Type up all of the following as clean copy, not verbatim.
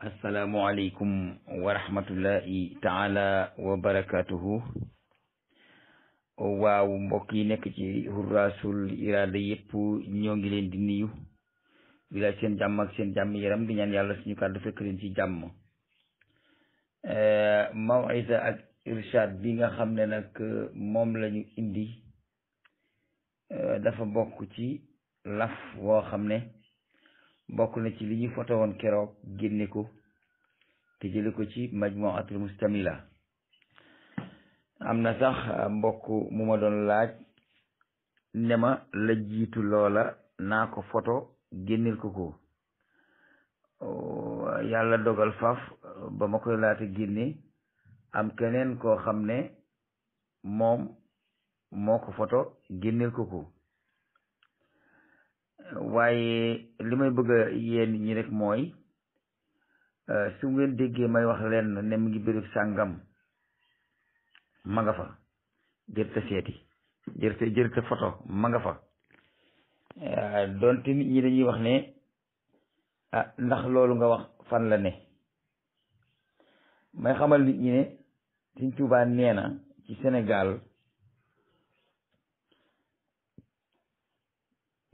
asalaamualeykum wa rahmatullahi taala wa barakatuhu. waaw mbokk yi nekk ci Hurrasul Irada yëpp ñoo ngi leen di nuyu di laaj seen jàmm ak seen jàmm yaram di ñaan yàlla suñu kàddu fekk leen ci jàmm. mawisa ak irshad bi nga xam ne nag moom lañu indi dafa bokk ci laf woo xam ne bokk na ci li ñu foto woon keroog génne ko te jële ko ci majmuatul mustamila. am na sax mbokk mu ma doon laaj ne ma la jiitu loola naa ko foto génneel ko yàlla dogal faaf ba ma koy laata génne am keneen koo xam ne moom moo ko foto génneel ko waaye li may bëgg a yéen ñi rek mooy su ngeen déggee may wax leen ne mu ngi béréb sàngam ma nga fa jërta seeti jërta photo ma nga fa donte nit ñi dañuy wax ne ndax loolu nga wax fan la ne. may xamal nit ñi ne Sëñ Tuubaa nee na ci Sénégal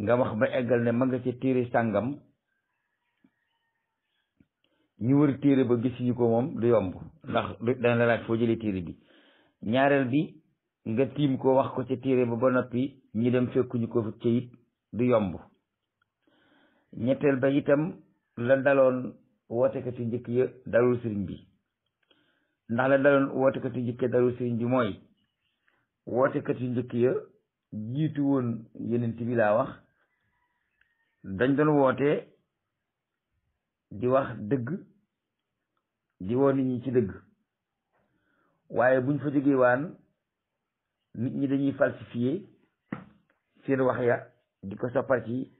nga wax ba eggal ne ma nga ca téere sàngam ñu wër téere ba gisuñu ko moom du yomb ndax dana la laaj foo jëlee téere bi. ñaareel bi nga tiim ko wax ko ca téere ba noppi ñi dem fekkuñu ko ca it du yomb. ñetteel ba itam la daloon wootekati njëkk ya dalul sëriñ bi ndax la daloon wootekati njëkk ya dalul sëriñ bi mooy wootekati njëkk ya jiitu woon yenent bi laa wax dañ doon woote di wax dëgg di woo nit ñi ci dëgg, waaye buñ fa jógee waan nit ñi dañuy falsifier seen wax ya di ko soppar ci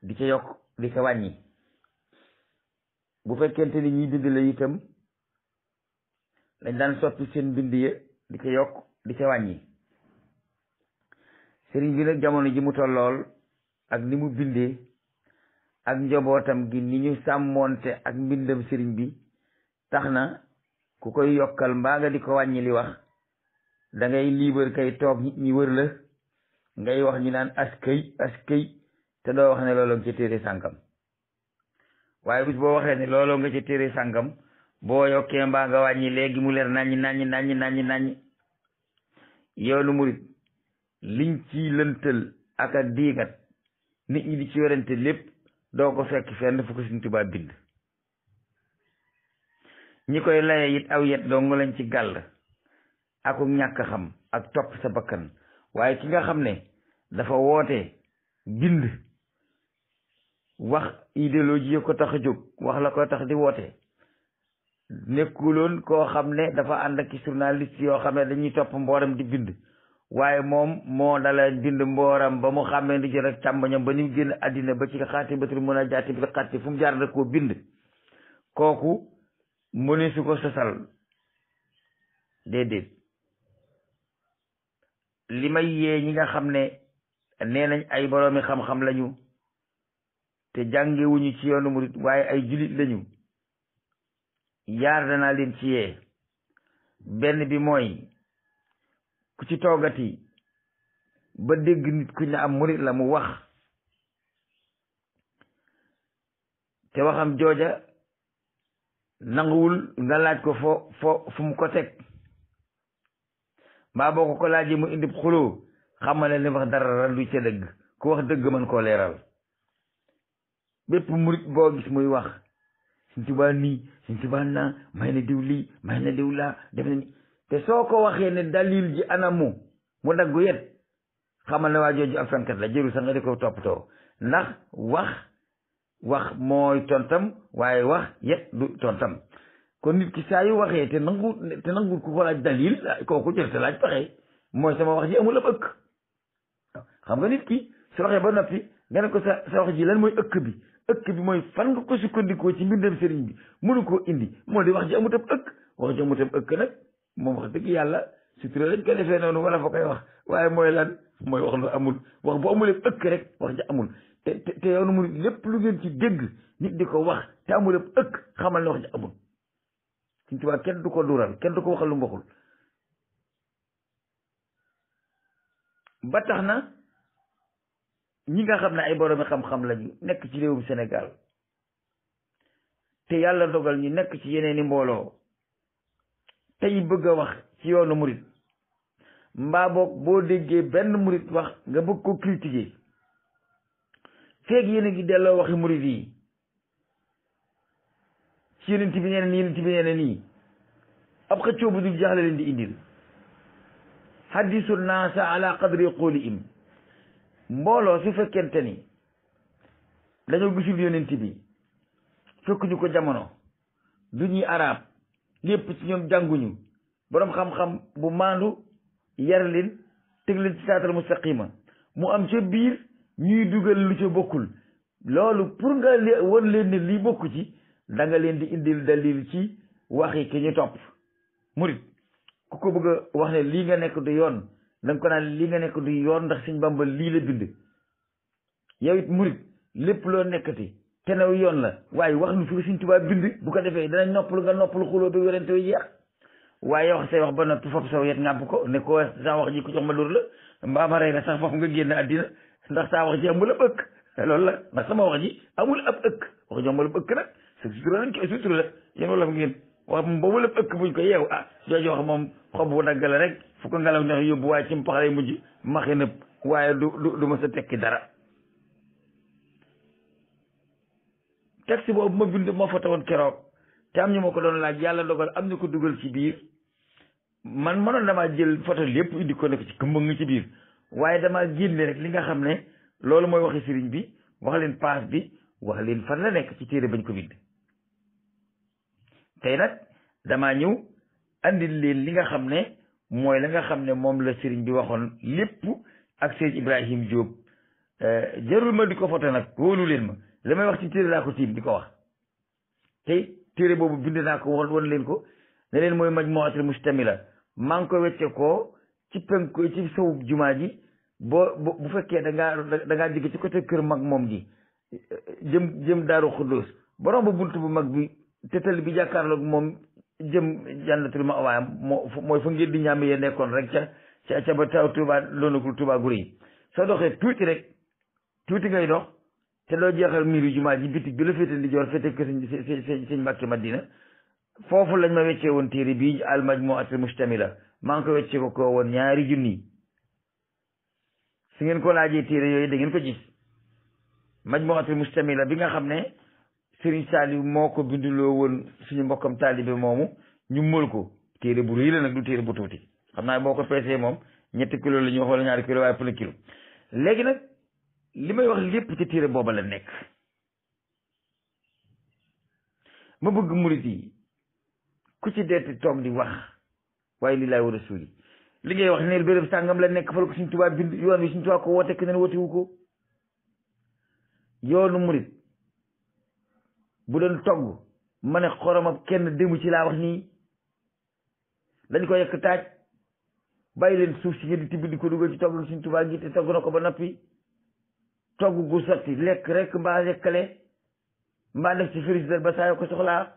di ca yokk di ca wàññi. bu fekkente ni ñuy bind la itam dañ daan soppi seen bind ya di ca yokk di ca wàññi. sëriñ bi nag jamono ji mu tollool ak ni mu bindee ak njobootam gi ni ñu sàmmoonte ak mbindam sëriñ bi tax na ku koy yokkal mbaa nga di ko wàññi li wax da ngay liibar kay toog nit ñi wër la ngay wax ñu naan askay te doo wax ne looloo nga ca téere sàngam. waaye bis boo waxee ne looloo nga ca téere sàngam boo yokkee mbaa nga wàññi léegi mu leer naññi. yoonu murit liñ ci lëntal ak a diigat nit ñi di ci werante lépp doo ko fekk fenn fu ko Sëñ Tuubaa bind. ñi koy laye it aw yet dong lañ ci gàll aku ñàkk xam ak topp sa bakkan. waaye ki nga xam ne dafa woote bind wax idéologie yi ko tax a jóg wax la ko tax di woote nekkuloon koo xam ne dafa ànd ak journaliste yoo xam ne dañuy topp mbooram di bind, waaye moom moo dala bind mbooram ba mu xàmmee di jël ak càmbañam ba ni mu génn àddina ba ci xaati batul mën a jaati bi xaati fu mu jaar da koo bind. kooku mëne su ko sosal déedéet. li may yee ñi nga xam ne nee nañ ay boroomi xam-xam lañu te jàngewuñu ci yoonu murit waaye ay julit lañu yaar danaa leen ci yee. benn bi mooy ku ci toogati ba dégg nit ku ñu am murit la mu wax te waxam jooja nanguwul nga laaj ko fu mu ko teg mbaa boo ko laajee mu indi xuloo xamal ne li wax dara lu ca dëgg ku wax dëgg mën koo leeral. bépp murit boo gis muy wax Sëñ Tuubaa nii Sëñ Tuubaa naa may na diw lii may na diw laa def na ni te soo ko waxee ne dalil ji anamu mu daggu yet xamal ne waa jooju ak fenkat la jëru sax nga di ko toppatoo ndax wax mooy tontam waaye wax yet du tontam. kon nit ki saa yu waxee te nangu ku ko laaj dalil kooku jël te laaj pexe mooy sama wax ji amul ab ëkk. xam nga nit ki su waxee ba noppi nga ne ko sa wax ji lan mooy ëkk bi mooy fan nga ko sukkandikoo ci mbindam sëriñ bi mënu koo indi moo di wax ji amut ab ëkk. wax ji amut ab ëkk nag moom wax dëgg yàlla sutura lañ ko defee noonu wala fa koy wax waaye mooy lan mooy wax lu amul wax bu amul ëkk rek wax ji amul te yoonu murit lépp lu ngeen ci dégg nit di ko wax te amul ab ëkk xamal ne wax ji amul. Sëñ Tuubaa kenn du ko dural kenn du ko waxal lu mu waxul. ba tax na ñi nga xam ne ay boroomi xam-xam lañu nekk ci réewum Sénégal te yàlla dogal ñu nekk ci yeneeni mbooloo tey bëgg a wax ci yoonu murit mbaa boog boo déggee benn murit wax nga bëgg ko critiquer feeg yéen a ngi delloo waxi murit yi ci yenent bi nee na nii yenent bi nee na nii ab xëccoo bu dul jaaxle leen di indil hadisu naasa ala qadri qawlihim mbooloo su fekkente ni dañoo gisul yonent bi fekk ñu ko jamono du ñuy arab lépp ci ñoom jànguñu boroom xam-xam bu maandu yar leen teg leen ci saatal mustaqima mu am ca biir ñuy dugal lu ca bokkul loolu pour nga won leen ne lii bokku ci da nga leen di indil dalil ci waxi ki ñu topp murit ku ko bëgg a wax ne lii nga nekk du yoon da nga ko naan lii nga nekk du yoon ndax Sëñ Bamba lii la bind. yow it murit lépp loo nekkati te new yoon la waaye wax nu fi ko Sëñ Tuubaa bind bu ko defee danañ noppalu nga noppalu xuloo bi werante yu jeex waaye wax say wax ba noppi foofu saw yet ngàbb ko ne ko saa wax ji ko jox ma dóor la mbaa ma rey la sax foofu nga génn àddina ndax saa wax ji amul ab ëkk loolu la ndax sama wax ji amul ab ëkk wax ji amul ab ëkk nag sa sutura lañ ko sutura la yéen wala ngeen wax moom boobu lépp ëkk buñ ko yeew ah jooju wax moom xob bu dagg la rek fu ko ngelaw neex yóbbu waaye ci mpax lay mujj maxi nëb waaye du ma sa tekki dara. texte boobu ma bind moo fa tawoon keroog te am ñu ma ko doon laaj yàlla dogal am ñu ko dugal ci biir man mënoon damaa jël photo lépp indi ko nekk ci këmbëng nga ci biir waaye damaa génne rek li nga xam ne loolu mooy waxi sëriñ bi wax leen paas bi wax leen fan la nekk ci téere bañ ko bind. tey nag damaa ñëw andil leen li nga xam ne mooy la nga xam ne moom la sëriñ bi waxoon lépp ak sëriñ Ibrahim Diop jarul ma di ko photo nag wóolu leen ma la may wax ci téere laa ko tiim di ko wax tey téere boobu bind naa ko won leen ko ne leen mooy Majmuatul Mustamila maa ngi ko wecce koo ci penku ci sowu jumaa ji bu fekkee da ngaa jóge ci côté kër mag moom gi jëm Daaru Xuddoos borom ba bunt bu mag bi te tali bi jàkkaarloog moom jëm Jannatul Ma'wa mooy fa ngeen di ñaame yee nekkoon rek ca ba taw Touba loonagul Touba gu rëy soo doxee tuuti ngay dox te doo jeexal miiru jumaa ji bitig bi la féete ndi joor féete kër sëñ Mbàkke Madina foofu lañ ma weccee woon téere bii al Majmuatul Mustamila maa ngi ko weccee ko woon $2,000 su ngeen ko laajee téere yooyu da ngeen ko gis Majmuatul Mustamila bi nga xam ne Sëriñ Saliou moo ko binduloo woon suñu mbokkam taalibe moomu ñu mël ko téere bu rëy la nag du téere bu tuuti xam naa boo ko peesee moom 3 kilos la ñu wax wala 2 kilos waaye pour kilo léegi nag li may wax lépp ci téere booba la nekk ma bëgg murit yi ku ci deeti toog di wax waaye li laay war a suuli li ngay wax neel béréb sàngam la nekk fa la ko Sëriñ Tuubaa bind yoon wi Sëriñ Tuubaa ko woote keneen woote wu ko yoonu murit bu doon togg ma ne xoromam kenn dému ci laa wax nii dañ ko yekk taaj bàyyi leen suuf si ngeen di tibb di ko dugal ci togg Sëriñ Tuubaa gi te togg na ko ba noppi togg gu sotti lekk rek mbaa lekkale mbaa def ci frigidaire ba saa yoo ko soxlaa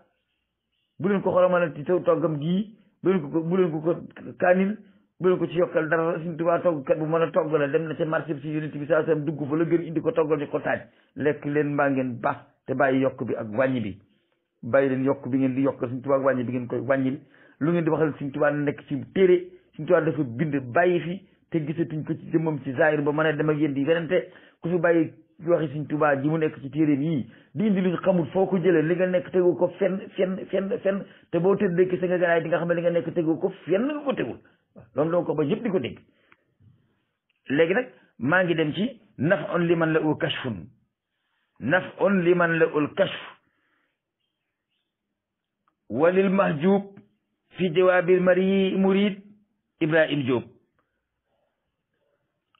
bu leen ko xoromal ci toggam gii bu leen ko kaanil bu leen ko ci yokkal dara Sëriñ Tuubaa toggkat bu mën a togg la dem na ca marché bi si yonent bi saa sam dugg fa la gën indi ko toggal di ko taaj lekk leen mbaa ngeen baax te bàyyi yokk bi ak wàññi bi bàyyi leen yokk bi ngeen di yokkal Sëriñ Tuubaa ak wàññi bi ngeen koy wàññil lu ngeen di waxal Sëriñ Tuubaa nekk ci téere Sëriñ Tuubaa dafa bind bàyyi fi te gisatuñ ko ci jëmmam ci zahir ba mën a dem ak yéen di wenante ku fi bàyyi waxi Sëriñ Tuubaa ji mu nekk ci téere yii di indi luñ xamul foo ko jëlee li nga nekk tegu ko fenn te boo tëddee ki sa nga ganaay di nga xam ne li nga nekk tegu ko fenn nga ko tegul loolu doo ko ba yëpp di ko dégg léegi nag maa ngi dem ci naf'un liman lahu kashfun naf'un liman lahu kashf walil mahjub fi jawaabil murid Ibrahim Diop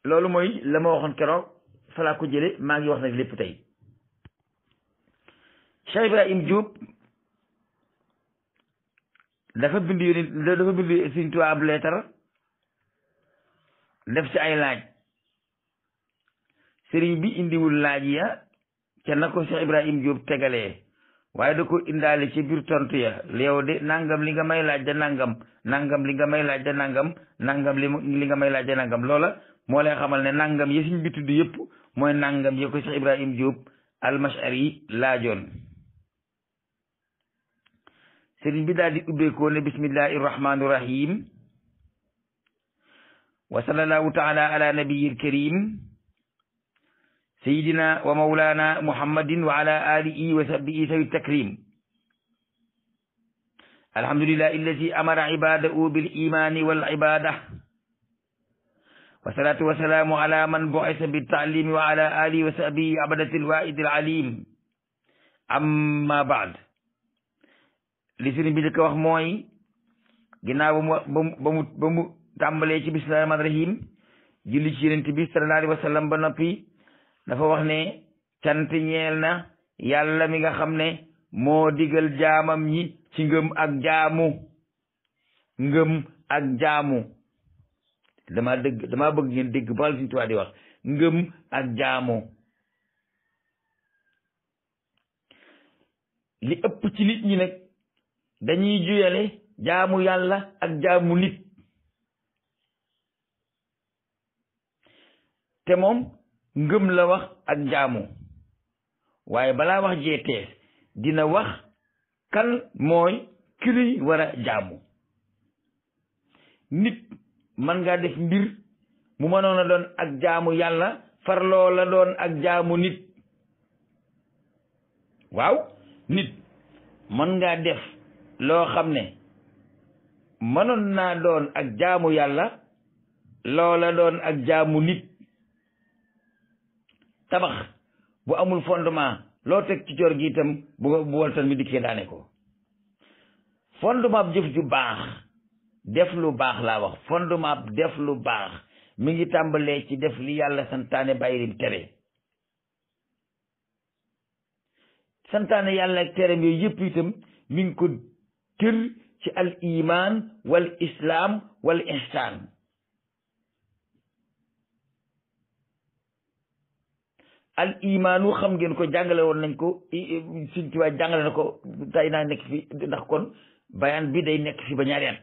loolu mooy la ma waxoon keroog falaa ko jële maa ngi wax nag lépp tey Cheikh Ibrahim Diop dafa bind Sëriñ Tuubaa ab leetar def ci ay laaj sëriñ bi indiwul laaj ya ca na ko Cheikh Ibrahim Diop tegalee waaye da ko indaale ci biir tontu ya léew de nangam li nga may laaj da nangam nangam li nga may laaj da nangam nangam li nga may laaj da nangam loola moo lay xamal ne nangam yi suñ bi tudd yëpp mooy nangam yi ko Cheikh Ibrahim Diop al-Mash'ari laajoon. sëriñ bi daal di ubbeekoo ne bismillahi rahmani rahim wa sallallahu taala ala nabiyil karim sayidina wa mawlana muhammadin wa ala alihi wa sahbihi sawi takrim alhamdulillahi alladi amara ibadahu bil imani wal ibada wa salatu wa salamu ala man bu'isa bit ta'limi wa ala alihi wa sahbihi abadatil wa'idil alim amma ba'd. li sëriñ bi di ko wax mooy ginnaaw ba mu tàmbalee ci bismillahi rahmaani rahim julli ci yonent bi sallallahu alayhi wa sallam ba noppi dafa wax ne cant ñeel na yàlla mi nga xam ne moo digal jaamam ñi ci ngëm ak jaamu dama bëgg ngeen dégg baal Sëriñ Tuubaa di wax ngëm ak jaamu. li ëpp ci nit ñi nag dañuy juyale jaamu yàlla ak jaamu nit te moom ngëm la wax ak jaamu waaye balaa wax jeetees dina wax kan mooy ki luy war a jaamu. nit mën ngaa def mbir mu mënoon a doon ak jaamu yàlla farloo la doon ak jaamu nit. waaw nit mën ngaa def loo xam ne mënoon naa doon ak jaamu yàlla loola doon ak jaamu nit. tabax bu amul fondement loo teg ci coor gi itam bu woltan mi dikkee daane ko. fondement bu jëf ju baax def lu baax laa wax fondement bu def lu baax mi ngi tàmbalee ci def li yàlla santaane bàyyi lim tere. santaane yàlla ak tere yooyu yëpp itam mi ngi ko tër ci al iman wal islam wal ihsan. al imaanu xam ngeen ko jàngale woon nañ ko Sëriñ Tuubaa jàngale na ko tay naa nekk fi ndax kon bayaan bi day nekk fi ba ñaari at.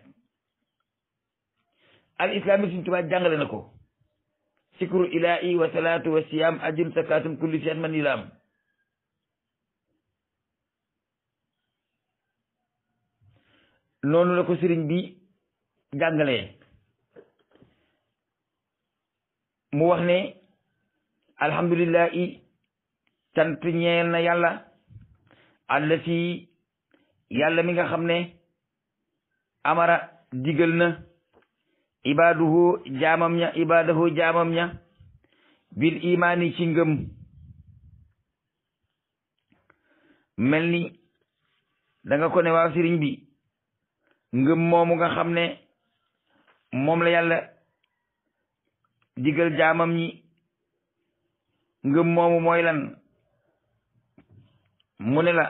al islam yi Sëriñ Tuubaa jàngale na ko sikru ilaahi wa salaatu wa siyaam ajun sakaatum kulli shay'in man ilaam. noonu la ko sëriñ bi jàngalee mu wax ne alhamdulillahi sant ñeel na yàlla allati yàlla mi nga xam ne amara digal na ibadahu jaamam ña bil imaani ci ngëm. mel ni da nga ko ne waaw sëriñ bi ngëm moomu nga xam ne moom la yàlla digal jaamam ñi ngëm moomu mooy lan mu ne la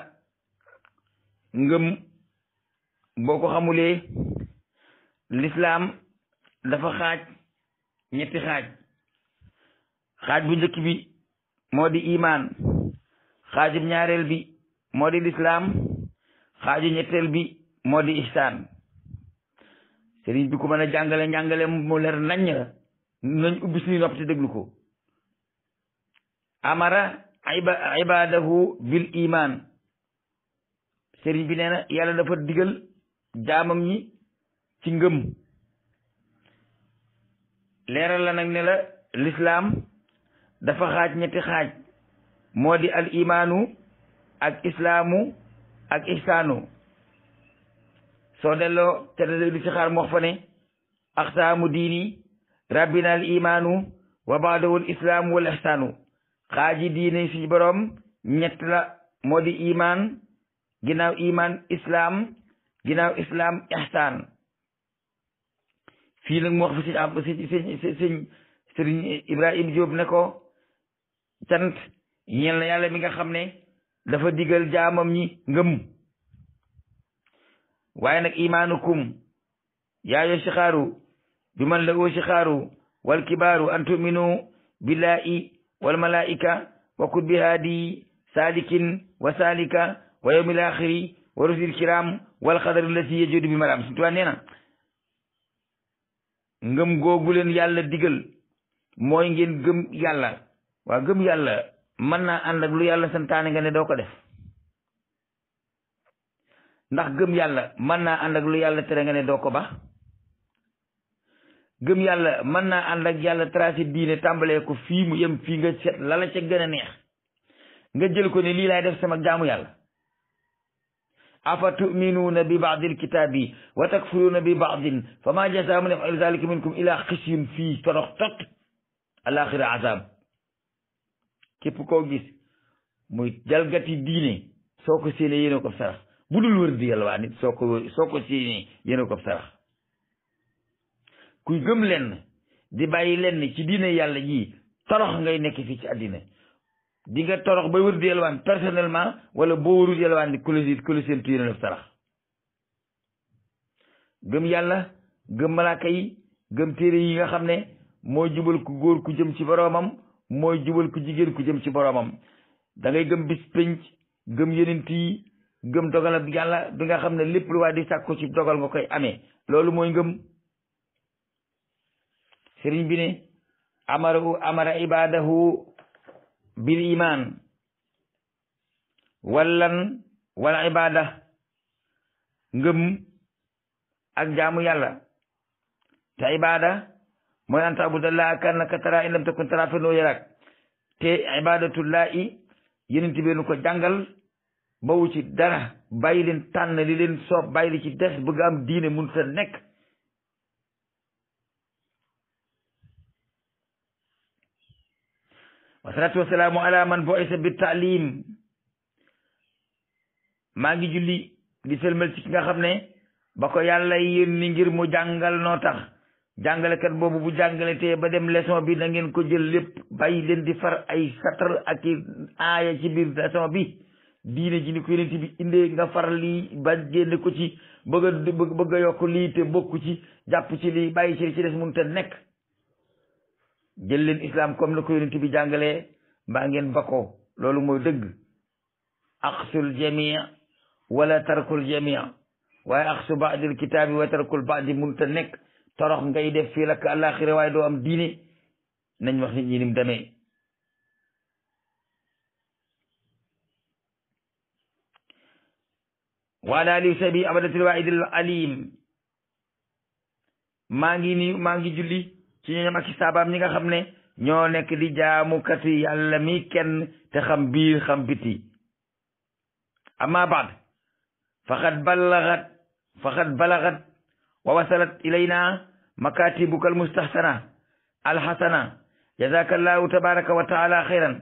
ngëm boo ko xamulee lislaam dafa xaaj ñetti xaaj bu njëkk bi moo di imaan xaajub ñaareel bi moo di lislaam xaaju ñetteel bi moo di ihsaan. sëriñ bi ku mën a jàngale mu leer nañ nañ ubbi suñu nopp te déglu ko. amara ibadahu bil iman sëriñ bi nee na yàlla dafa digal jaamam ñi ci ngëm. leeral la nag ne la lislaam dafa xaaj ñetti xaaj moo di al imaanu ak islaamu ak ihsaanu. soo delloo te li ci xaar mu wax fa ne aqsaamu diini rabbina al imaanu wa baadahu al islaamu wal ihsaanu. xaaji diine suñu boroom ñett la moo di iman ginnaaw iman islam ginnaaw islam ihsaan. fii nag mu wax fi sëriñ Ibrahim Diop ne ko cant ñeel na yàlla mi nga xam ne dafa digal jaamam ñi ngëm. waaye nag imaanukum yaayo sixaaru bi man la oo sixaaru wal kibaaru an tuminu billahi wal malaika wa kutbi haadi salikin wa salika wa yawmil axiri wa rusul kiram wal xadar allati yajudu bi maram Sëñ Tuubaa nee na ngëm googu leen yàlla digal mooy ngeen gëm yàlla. waa gëm yàlla mën naa ànd ak lu yàlla santaane nga ne doo ko def ndax gëm yàlla mën naa ànd ak lu yàlla tere nga ne doo ko ba gëm yàlla mën naa ànd ak yàlla tracé diine tàmbalee ko fii mu yem fii nga seet lala ca gën a neex nga jël ko ne lii laay def sama jaamu yàlla. afa tuminuuna bi baadil kitaabi wa takfuruuna bi baadin fa ma jazaa'u man yaf'alu zalika minkum ila xisyun fii torox tot alaxira azab. képp koo gis muy jalgati diine soo ko séenee yéene ko sarax bu dul wër di yàlla waa nit soo ko séenee yéene ko sarax. kuy gëm lenn di bàyyi lenn ci diine yàlla ji torox ngay nekk fii ci àddina di nga torox ba wër di yalwaan personnellement wala boo wërul yalwaan di ku la séentu yéene def sarax. gëm yàlla gëm malaaka yi gëm téere yi nga xam ne mooy jubal ku góor ku jëm ci boroomam mooy jubal ku jigéen ku jëm ci boroomam. da ngay gëm bis penc gëm yonent yi gëm dogal bi yàlla bi nga xam ne lépp lu waa di sàkku ci dogal nga koy amee loolu mooy ngëm. sëriñ bi ne amara ibadahu bil iman wallan wala ibada ngëm ak jaamu yàlla te ibada mooy an ta'budallaha ka'annaka tara in lam takun tara fa innahu yarak te ibadatullahi yeneen bi nu ko jàngal bawu ci dara bàyyi leen tànn li leen soob bàyyi li ci des bëgg am diine mun sa nekk. wasalaatu wasalaamu ala man bu'isa bi taalim maa ngi julli di sëlmal ci ki nga xam ne ba ko yàlla yónni ngir mu jàngal noo tax jàngalekat boobu bu jàngale te ba dem leçon bi na ngeen ko jël lépp bàyyi leen di far ay satar ak i aaya ci biir leçon bi diine ji ni ko yonent bi indee nga far lii ba génne ko ci bëgg a yokk lii te bokku ci jàpp ci lii bàyyi ci des mun te nekk. jël leen islam comme la ko yonent bi jàngalee mbaa ngeen bakko loolu mooy dëgg. aqsul jamii wala tarkul jamii waaye aqsu baadil kitaabi wa tarkul baadi mun te nekk. torox ngay def fii lakk àllaaxira waaye doo am diine nañ wax nit ñi nim demee. waala alihi sabi abadatul waidil alim maa ngi julli ci ñoom ak saabaam ñi nga xam ne ñoo nekk di jaamukati yàlla mi kenn te xam biir xam biti. amma baad faqad balagat wa wasalat ilayna makatibuka almustahsana alhasana jazaka allahu tabaraka wa taala xayran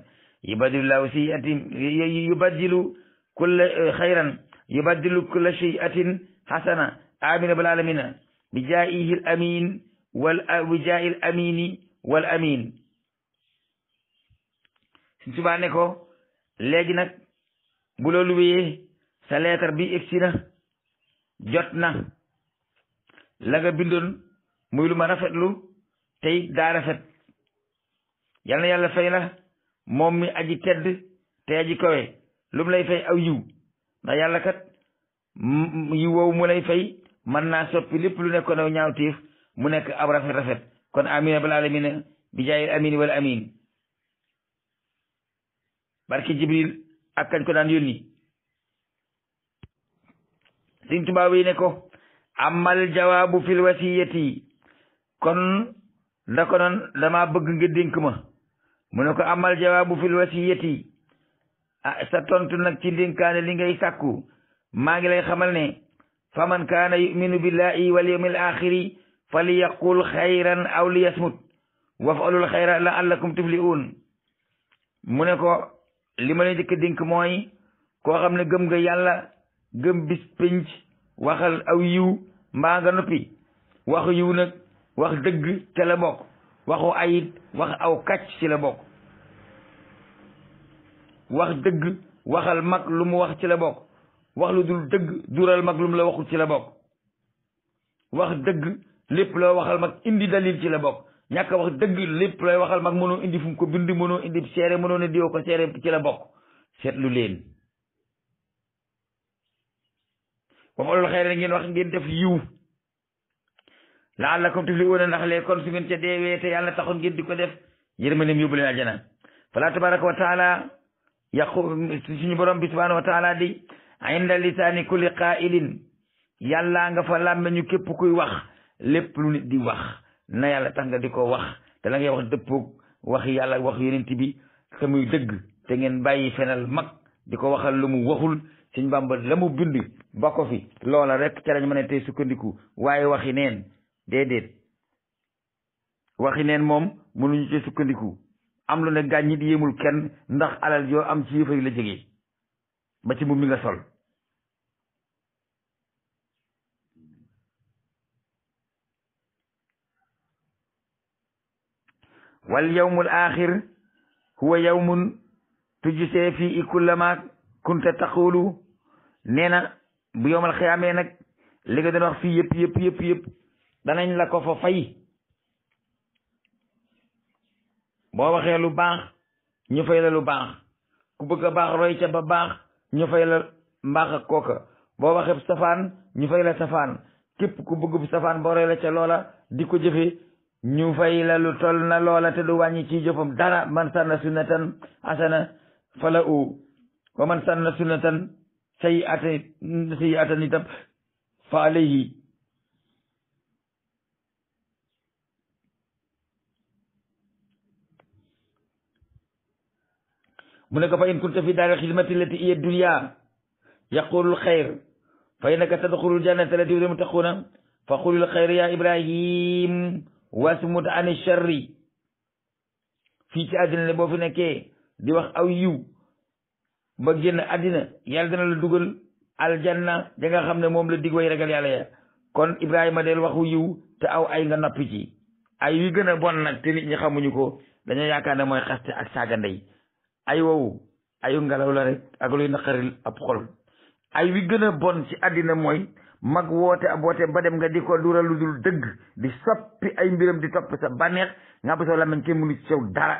yubaddilu kulla shay'atin hasana amin rabbal alamina bi jaa'ihi al amin bi jaa'i al amini wal amin. Sëñ Tuubaa ne ko léegi nag bu loolu wéyee sa leetar bi egsi na jot na la nga bindoon muy lu ma rafetlu tey daa rafet yal na yàlla fay la moom mi aji tedd te aji kawe lu mu lay fay aw yiw ndax yàlla kat yiw woowu mu lay fay mën naa soppi lépp lu nekkoon aw ñaawteef mu nekk ab rafet kon amin rabbal alamina bi jaayil amin wal amin. barke Jibril ak kañ ko daan yónni. Sëñ Tuubaa wi ne ko amal jawaabu fil wasiyati kon da ko noon dama bëgg nga dénk ma mu ne ko amal jawaabu fil wasiyati sa tontu nag ci dénkaane li ngay sàkku maa ngi lay xamal ne faman kaana yuminu billahi wal yawmil axiri falyaqul xayran aw liyasmut waf'alul xayra la'allakum tuflihun. mu ne ko li ma lay njëkk a dénk mooy koo xam ne gëm nga yàlla gëm bis pénc waxal aw yiw mbaa nga noppi waxu yiw nag wax dëgg ca la bokk waxu ayit wax aw kàcc ci la bokk wax dëgg waxal mag lu mu wax ci la bokk wax lu dul dëgg dural mag lu mu la waxul ci la bokk wax dëgg lépp loo waxal mag indi dalil ci la bokk ñàkk a wax dëgg lépp lay waxal mag mënoo indi fu mu ko bind mënoo indi seere mënoo ne diwoo ko seere ci la bokk seetlu leen waxalul xëy na ngeen wax ngeen def yiw la'allakum tuflihuna ndax lee kon su ngeen ca deewee te yàlla taxoon ngeen di ko def yërmandeem yóbbu leen aljana fala tabaraka wa taala yaqu suñu borom bi subhanahu wa taala di inda lisaani kulli qaa'ilin yàlla nga fa làmmeñu képp kuy wax lépp lu nit di wax na yàlla tax nga di ko wax te la ngay wax dëppoog wax yàlla wax yonent bi te muy dëgg te ngeen bàyyi fenal mag di ko waxal lu mu waxul Sëñ Bàmba la mu bind ba ko fi loola rek ca lañ mën a tey sukkandiku waaye waxi neen déedéet waxi neen moom mënuñu ci sukkandiku am lu ne gàññi di yéemul kenn ndax alal yoo am ci yëfari la jógee ba ci mbubb mi nga sol wal yawmul axir huwa yawmun tujzee fii kullama kunta taqulu nee na bu yowmal xiyaamee nag li nga doon wax fii yëpp danañ la ko fa fay boo waxee lu baax ñu fay la lu baax ku bëgg a baax roy ca ba baax ñu fay la mbaax ak kooka boo waxee safaan ñu fay la safaan képp ku bëgg bu safaan boo roy la ca loola di ko jëfe ñu fay la lu toll na loola te du wàññi ci jëfam dara man sanna sunnatan hasana fala u wa man sanna sunnatan sayyi'atan itam fa alayhi mu ne ko fa in kunta fi daari xidmati allati hiya dunya yaqulu alxayr fa innaka tadxulu aljannata allati yu'minu muttaquna fa qul alxayr ya ibrahim wasmut an sharri fii ci àddina ne boo fi nekkee di wax aw yiw ba génn àddina yàlla dina la dugal aljanna da nga xam ne moom la dig way ragal yàlla ya kon ibrahima del waxu yiw te aw ay nga noppi ci ay wi gën a bon nag te nit ñi xamuñu ko dañoo yaakaar ne mooy xaste ak saaga ndey ay wow ayu ngelaw la rek ak luy naqaril ab xol ay wi gën a bon ci àddina mooy mag woote ab woote ba dem nga di ko dural lu dul dëgg di soppi ay mbiram di topp sa bànneex nga ba soo lamañ kenn mënu ci sew dara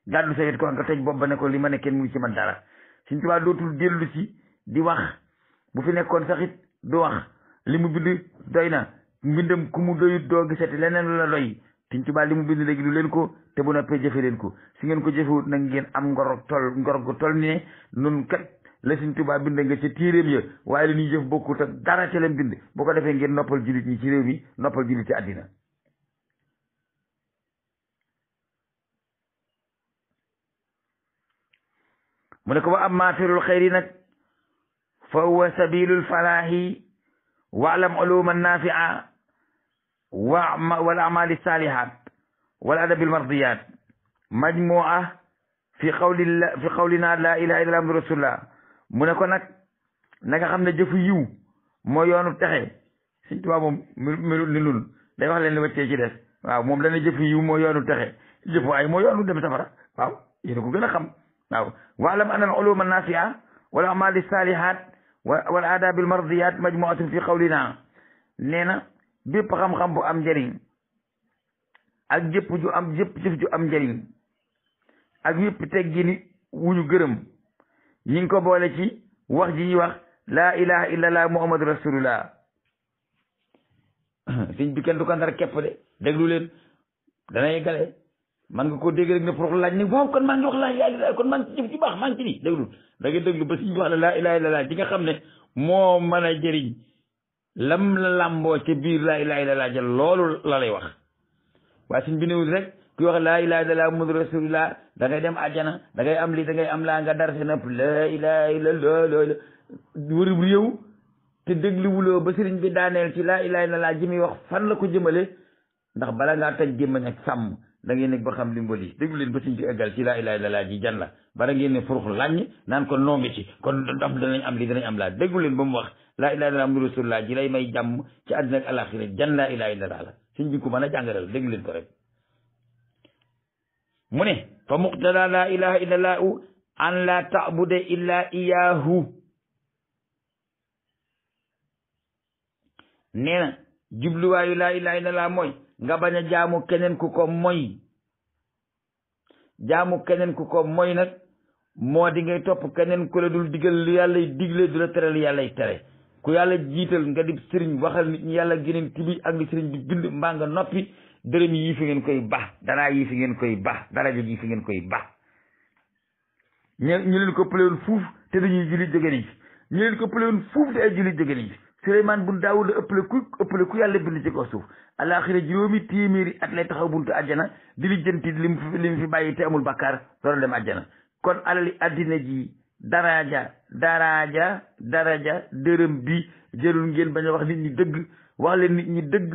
gàddu sa wet ko nga toj bopp ba ne ko li ma ne kenn mënu ci man dara Sëñ Tuubaa dootul dellu si di wax bu fi nekkoon sax it du wax li mu bind doy na mbindam ku mu doyut doo gisati leneen lu la doy Sëñ Tuubaa li mu bind léegi lu leen ko te bu noppee jëfe leen ko si ngeen ko jëfewut nag ngeen am ngor gu tol ni ne nun kat la Sëñ Tuubaa bind nga ca téeréem ya waaye li ñuy jëf bokkut ak dara ca leen bind boo ko defee ngeen noppal jullit ñi ci réew mi noppal jullit ci àddina mu ne ko wa amma firul xayri nag fa huwa sabilul falaahi waalam uluman nafia wal amali salihat wal adabil mardiyat majmua fi qawlina la ilaha illa allah rasulullah mu ne ko nag na nga xam ne jëfu yiw moo yoonu texe Sëñ Tuubaa moom melul ni nun day wax leen li wàccee ci des waaw moom dana jëfu yiw moo yoonu texe jëfu ay moo yoonu dem safara waaw yéen ko gën a xam waaw waalam anna al uluma nafia wal amali salihat wal adabil mardiyat majmuatun fi qawlina nee na bépp xam-xam bu am njëriñ ak jëf ju am njëriñ ak yëpp teggini wuñu gërëm ñi ngi ko boole ci wax ji ñuy wax laa ilaha illallah muhammadu rasulullah sëñ bi kenn du ko ndar képp de déglu leen dana yeggale man nga ko dégg rek ne pour laaj ne waaw kon maa ngi wax laa ilaha illallah kon maa ngi ci jëf ci baax maa ngi ci nii déglu da nga déglu ba sëñ bi wax la laa ilaha illallah ji nga xam ne moo mën a jëriñ lam la làmboo ca biir laa ilaha illallah ja loolu la lay wax waaye suñ bi newul rek kuy wax laa ilaha illallah muhammadu rasulullah da ngay dem àjjana da ngay am lii da ngay am laa nga dar si napp laa ilaha illallah wërub réew te dégluwuloo ba sëriñ bi daaneel ci laa ilaha illallah ji muy wax fan la ko jëmale ndax bala ngaa taj gémmañ ak sàmm da ngeen nekk ba xam li mbali déglu leen ba sëriñ bi eggal ci laa ilaha illallah ji jan la bala ngeen ne furux laññ naan kon noo ngi ci kon daf danañ am lii danañ am laa déglu leen ba mu wax laa ilaha illallah muhammadu rasulullah ji lay may jàmm ci àddina ak alaxira jan laa ilaha illallah la sëriñ bi ko mën a jàngalal déglu leen ko rek mu ne fa muqtada la ilaha illallah an la ta'bude illa iyahu nee na jubluwaayu laa ilaaha illallaah mooy nga bañ a jaamu keneen ku ko moy. jaamu keneen ku ko moy nag moo di ngay topp keneen ku la dul digal lu yàllay digle du la tere lu yàllay tere. ku yàlla jiital nga di sëriñ waxal nit ñi yàlla geneen tibi ak li sëriñ bi bind mbaa nga noppi. dërëm yii fi ngeen koy baax daraa yii fi ngeen koy baax daraja ji fi ngeen koy baax. ñu leen ko pëlewoon fuuf te dañuy jullit jóge nañ fi ñu leen ko pëlewoon fuuf te ay jullit jóge nañ fi. Suleymaan bun Daawuda ëppale ku yàlla bind ci kaw suuf alaaxira juróomi téeméeri at lay taxaw buntu àjjana di li jënti li mu fi bàyyi te amul bakkaar door a dem àjjana. kon alali addina ji daraja dërëm bi jërul ngeen bañ a wax nit ñi dëgg wax leen nit ñi dëgg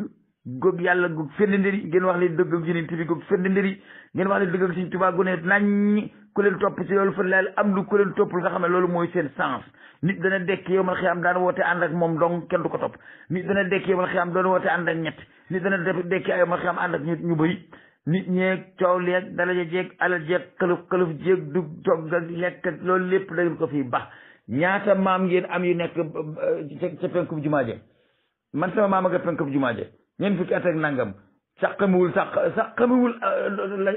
goog yàlla goog fenn ndëri ngeen wax leen dëgg ak yeneen bi goog fenn ndëri ngeen wax leen dëgg ak Sëriñ Tuubaa gu ne nañ ku leen topp ci loolu fa laal am lu ku leen toppul nga xam ne loolu mooy seen sens. nit dana dekk yow mal xiyaam daan woote ànd ak moom dong kenn du ko topp. nit dana dekk yow mal xiyaam doon woote ànd ak ñett nit dana dekk yow mal xiyaam ànd ak ñu bëri nit ñeeg coow leeg dalaja jeeg alal jeeg xaluf jeeg du togg ak lekk ak loolu lépp da ngeen ko fii baax. ñaata maam ngeen am yu nekk ca penku jumaa je man sama maam nga penku jumaa je ñeent fukki at ak nangam sax xamiwul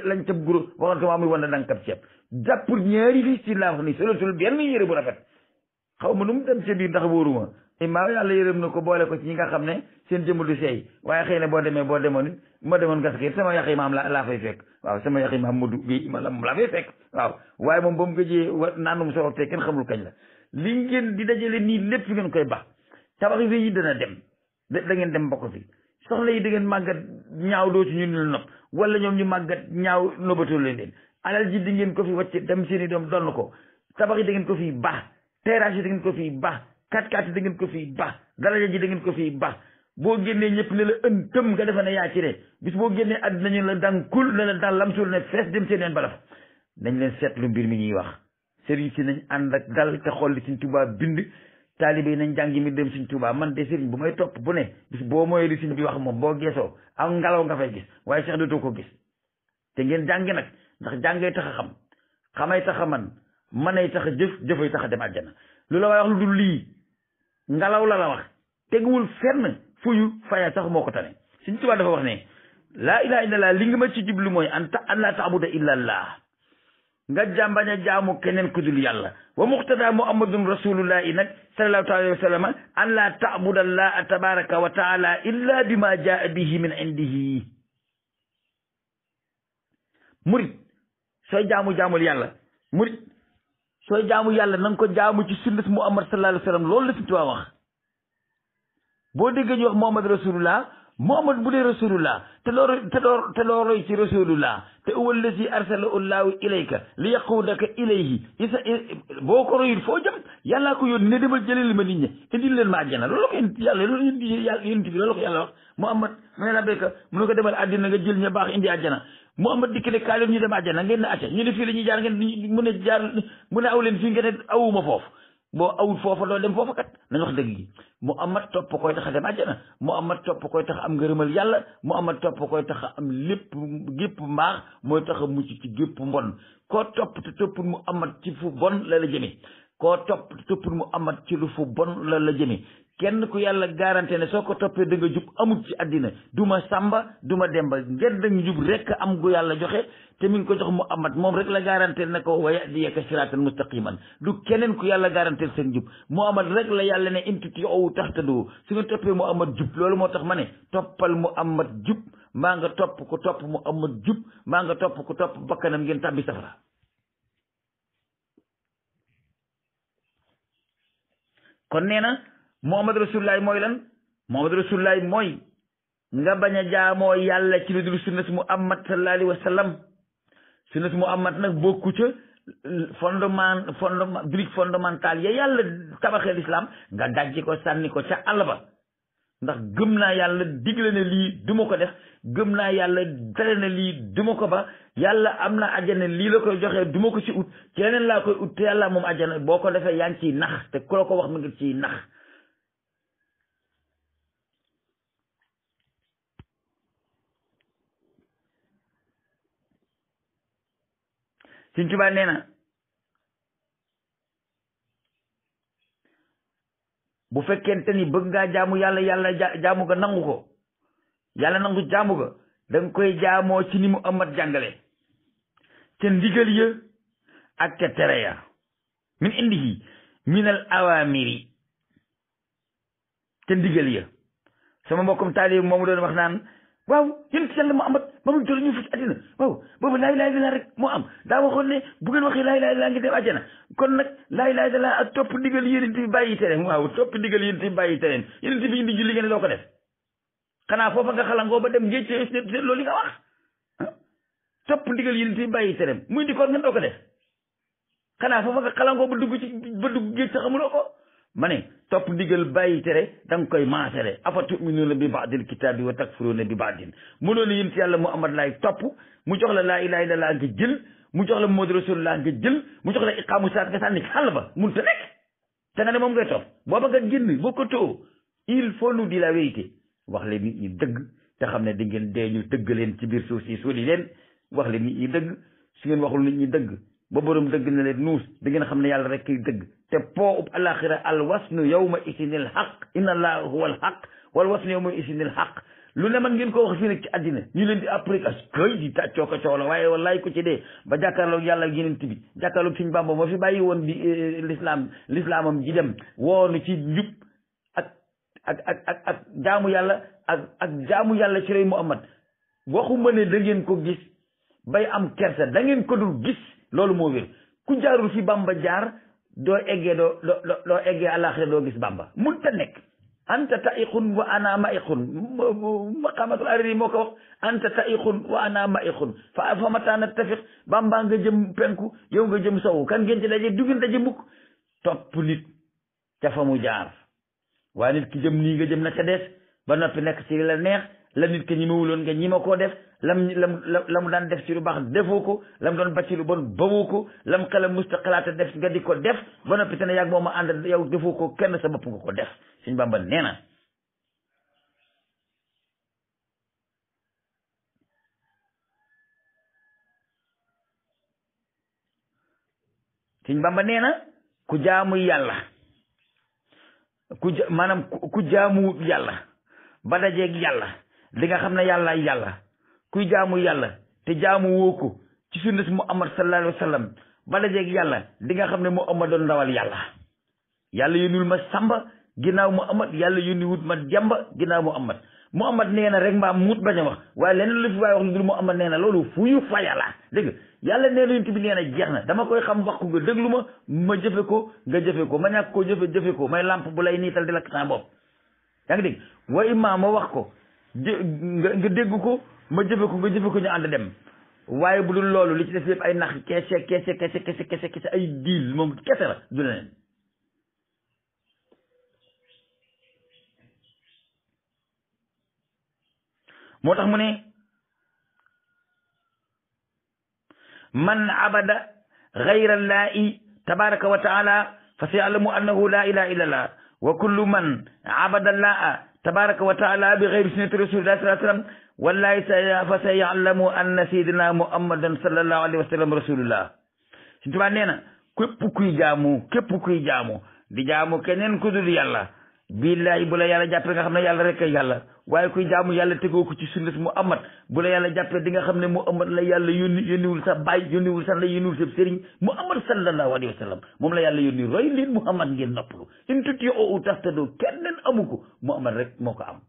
lañ cab guro waxoon ko muy wan na danga kab ceeb jàppul ñaari fii ci laa wax ni solotul benn yére bu rafet xaw ma nu mu dem ca biir ndax wóoruma maa yàlla yërëm na ko boole ko ci ñi nga xam ne seen jëmm du seey waaye xëy na boo demoon it ma demoon gaskit sama yaxi maam laa fay fekk waaw sama yaxi maam Modou Guèye ma laa fay fekk waaw waaye moom ba mu gëjee naanum soo te kenn xamul kañ la li ngeen di dajale nii lépp fi ngeen koy baax tabax yi dana dem da ngeen dem bokk fi soxla yi da ngeen màggat ñaaw doo ci ñun nopp wala ñoom ñu màggat ñaaw nobatoo leen alal ji di ngeen ko fi wàcce dem seen i doom donn ko tabax yi da ngeen ko fi baax terrasse yi da ngeen ko fi baax kat yi da ngeen ko fi baax daraja ji da ngeen ko fi baax boo génnee ñëpp ne la ëntëm nga defe ne yaa ci ne bis boo génnee àddina ñu la daan kul ne la daan lamsul ne fees dem seen neen balaf nañ leen seetlu mbir mi ñuy wax sëriñ si nañ ànd ak dal te xool li Sëriñ Tuubaa bind taalibe yi nañ jàngi mi dem Sëriñ Tuubaa man de sëriñ bu may topp bu ne bis boo mooy li sëriñ bi wax moom boo geesoo ak ngelaw nga fay gis waaye sax dootoo ko gis te ngeen jàngi nag ndax jàngay tax a xam xamay tax a manay tax a jëfay tax a dem àjjana lu la wax lu dul lii ngelaw la wax teguwul fenn fuyu faya sax moo ko tane Sëriñ Tuubaa dafa wax ne laa ilaaha illallaah li nga ma ci jublu mooy an laa ta'buda illallaah nga jàmbañ a jaamu keneen ku dul yàlla wa muqtada muhammadun rasulullahi nag sallallahu alayhi wa sallam an laa ta'buda allaha tabaraka wa taala illa bima jaa bihi min indihi murit sooy jaamul yàlla murit sooy jaamu yàlla na nga ko jaamu ci sunnas muhammad sallallahu alayhi wa sallam loolu la Sëriñ Tuubaa wax boo déggee ñu wax muhammad rasulullah muhammad bu dee rasulullah te loo roy ci rasulullah te huwa allazi arsalahu llahu ilayka li yaqudaka ilayhi isa boo ko royul foo jëm yàllaa ko yónni ne demal jëleel ma nit ñi indil leen ma àjjana loolu ko yàlla loolu yonent bi loolu ko yàlla wax muhammad mu ne la béyka mu ne ko demal àddina nga jël ña baax indi àjjana muhammad dikk ne kaay leen ñu dem àjjana ngeen ne acca ñu ne fii la ñuy jaar ngeen mu ne aw leen fii ngeen ne awuma foofu boo awut foofa doo dem foofa kat nañ wax dëgg gi muhammad topp koy tax a dem àjjana muhammad topp koy tax am ngërëmal yàlla muhammad topp koy tax a am lépp gépp mbaax mooy tax a mucc ci gépp mbon koo topp te toppul muhammad ci fu bon la la jëme koo topp te toppul muhammad ci lu fu bon la la jëme kenn ku yàlla garanté ne soo ko toppee da nga jub amut ci àddina duma sàmba duma demba ngeen da nga jub rek am gu yàlla joxe te mi ngi ko jox muhammad moom rek la garanté ne ko wa yahdiyaka siratan mustaqiman du keneen ku yàlla garanté seen jub muhammad rek la yàlla ne in tuti'uhu tahtadu su nga toppee muhammad jub loolu moo tax ma ne toppal muhammad jub maa nga topp ku topp muhammad jub maa nga topp ku topp bakkanam ngeen tàbbi safara kon nee na muhammad rasulullah mooy lan muhammad rasulullah mooy nga bañ a jaamoo yàlla ci lu dul sunnas muhammad sallallahu alayhi wa sallam sunnas muhammad nag bokku ca fondement brique fondamentale ya yàlla tabaxee l'islam nga dajji ko sànni ko ca àll ba ndax gëm naa yàlla digle ne lii duma ko def gëm naa yàlla tere ne lii duma ko ba yàlla am na àjjana lii la koy joxee duma ko ci ut ci leneen laa koy ut te yàlla moom àjjana boo ko defee yaa ngi ciy nax te ku la ko wax mi ngi ciy nax Sëriñ Tuubaa nee na bu fekkente ni bëgg ngaa jaamu yàlla jaamu nga nangu ko yàlla nangu jaamu ga da nga koy jaamoo ci ni mu amat jàngale ca ndigal ya ak ca tere ya min indihi min al awamiri ca ndigal ya sama mbokkum taalib moomu doon wax naan waaw yéen ci yàlla Muhammad ba mu toll ñu fi ci àddina waaw boobu laa ilaaha illallaah rek moo am daa waxoon ne bu ngeen waxee laa ilaaha illallaah ngi dem àjjana kon nag laa ilaaha illallaah ak topp ndigal yénent bi bàyyi tereen waaw topp ndigal yénent bi bàyyi tereen yénent bi indi julli ngeen doo ko def xanaa foofa nga xalangoo ba dem géej ci loolu li nga wax topp ndigal yénent bi bàyyi tereen muy di koor ngeen doo ko def xanaa foofa nga xalangoo ba dugg géej sa xamuloo ko ma ne topp ndigal bàyyi tere da nga koy maasere afa tuminuuna bi baadil kitaabi wa takfuruuna bi baadin mënoo ne yénent yàlla Muhammad laay topp mu jox la laa ilaaha illallaah nga jël mu jox la Muhammadu Rasulullah nga jël mu jox la iqaamu salaat nga sànni xàll ba mun ta nekk te nga ne moom ngay topp booba nga génn boo ko too il faut nous dire la vérité wax leen nit ñi dëgg te xam ne di ngeen dee ñu dëgg leen ci biir suuf si suuli leen wax leen nit ñi dëgg su ngeen waxul nit ñi dëgg ba borom dëgg na leen nuus da ngeen xam ne yàlla rek kay dëgg te po ub alaxira al wasnu yawma isinil xaq inna allaha huwa al xaq wal wasnu yawma isinil xaq lu ne man ngeen ko wax fii nag ci àddina ñu leen di après as koy di tàccoo ko coow la waaye wallaay ko ci dee ba jàkkaarloog yàlla yeneen bi jàkkaarloog Sëñ Bàmba moo fi bàyyi woon bi lislaamam ji dem woonu ci njub ak jaamu yàlla ak jaamu yàlla ci rey Muhammad waxuma ne da ngeen ko gis bay am kersa da ngeen ko dul gis loolu moo wér ku jaarul fi Bàmba jaar doo eggee doo eggee àlaxira doo gis Bàmba mun ta nekk anta taiqun wa ana maiqun maqamatul ariri moo ko wax anta taiqun wa ana maiqun fa mata nattafiq Bàmba nga jëm penku yow nga jëm sowu kan ngeen ci daje du ngeen daje mukk topp nit ca fa mu jaar waaye nit ki jëm nii nga jëm na ca des ba noppi nekk ci la neex la nit ki ñi ma wuloon nga ñi ma koo def la mu daan def ci lu baax defoo ko lam doon bàcc lu bon bawoo ko lam xelam musta xalaata def nga di ko def ba noppi te ne yàgg moom ma ànd yow defoo ko kenn sa bopp nga ko def Sëñ Bàmba nee na Sëñ Bàmba nee na ku jaamu yàlla maanaam ku jaamu yàlla ba dajeeg yàlla li nga xam ne yàlla yàlla kuy jaamu yàlla te jaamu woo ko ci sunna si Muhammad sallallahu alayhi wa sallam ba dajeeg yàlla di nga xam ne Muhammad doon ndawal yàlla yàlla yónniwul ma samba ginnaaw Muhammad yàlla yónniwut ma jamba ginnaaw Muhammad nee na rek mbaa muut bañ a wax waaye leneen lu fi waaye wax lu dul Muhammad nee na loolu fu ñu fa yàlla dégg yàlla nee na yonent bi nee na jeex na dama koy xam wax ko nga déglu ma jëfe ko nga jëfe ko ma ñàkk koo jëfe ko may lamp bu lay niital di lakk saa bopp yaa ngi dégg wa imma ma wax ko nga dégg ko ma jëfe ko nga jëfe ko ñu ànd dem waaye bu dul loolu li ci def yëpp ay nax kese ay diil moom kese la du leneen moo tax mu ne man abada gayra llaahi tabaraka wa taala fa sayalamu annahu la ilaha illa allah wa kullu man abada llaaha tabaraka wa taala bi gayri sunnati rasulillahi sallallahu alayhi wa sallam wallahi fa sayalamu anna sayyidina muhammadan sallallahu alayhi wa sallam rasulullah Sëñ Tuubaa nee na képp kuy jaamu di jaamu keneen ku dul yàlla billahi bu la yàlla jàppee nga xam ne yàlla rek ay yàlla waaye kuy jaamu yàlla tegoo ko ci sunnas Muhammad bu la yàlla jàppee di nga xam ne Muhammad la yàlla yónniwul sa baay yónniwul sa ndey yónniwul sa sëriñ Muhammad sallallahu alayhi wa sallam moom la yàlla yónni roy leen Muhammad ngeen noppalu in tuti'uhu tahtadu kenn amu ko Muhammad rek moo ko am